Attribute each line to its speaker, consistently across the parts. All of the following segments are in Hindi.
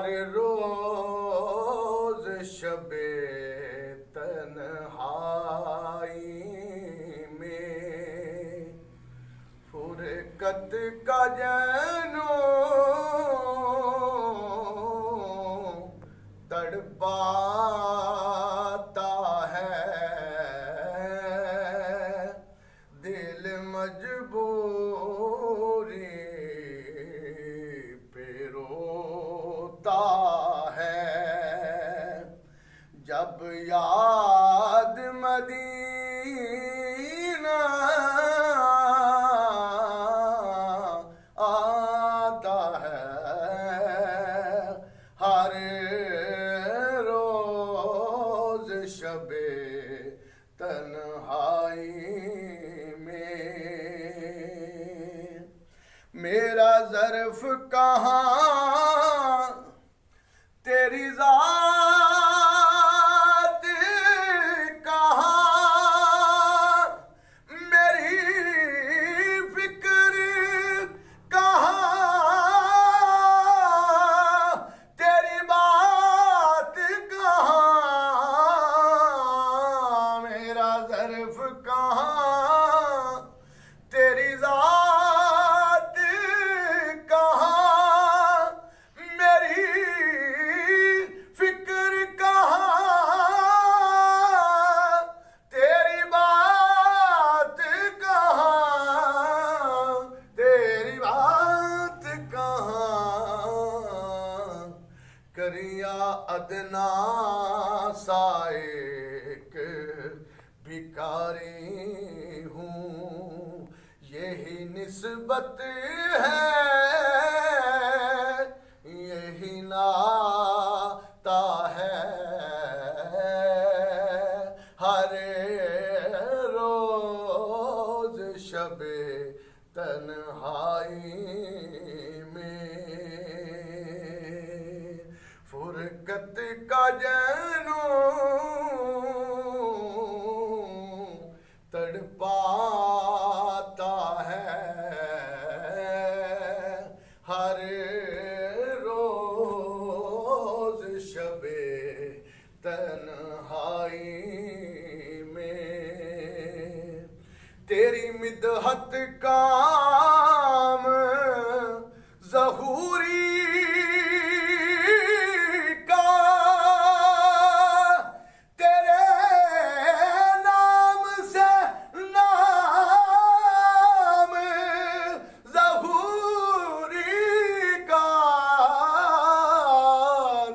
Speaker 1: हर रोज शबे तन्हाई में फुरकत का जैनो तड़पाता है दिल मजबूरी पे रोता है जब याद मदीना आता है हर रोज शबे तन्हाई में मेरा ज़र्फ कहाँ तेरी ज़ात कहाँ मेरी फिक्र कहाँ तेरी बात कहाँ मेरा ज़र्फ कहाँ तेरी ज़ात कहाँ मेरी फिक्र कहाँ तेरी बात कहाँ तेरी बात कहाँ करिया अदना साइक भिखारी हूँ यही निस्बत है यही नाता है हर रोज शबे तन्हाई में फुरकत का जैनो तड़पाता है हर रोज शबे तन्हाई में तेरी मिदहत काम ज़हूरी का तेरे नाम से नाम ज़हूरी का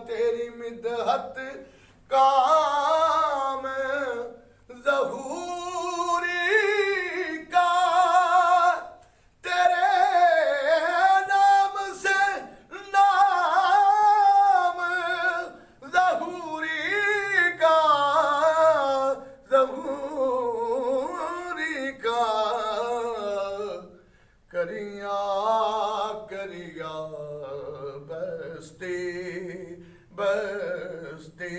Speaker 1: तेरी मिदहत काम ज़हूरी का तेरे नाम से नाम ज़हूरी का ज़हूरी का करिया करिया बस्ती बस्ती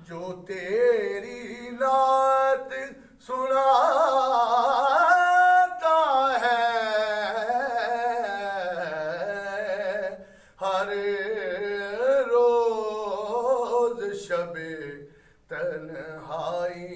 Speaker 1: जो तेरी नात सुनाता है हर रोज शबे तन्हाई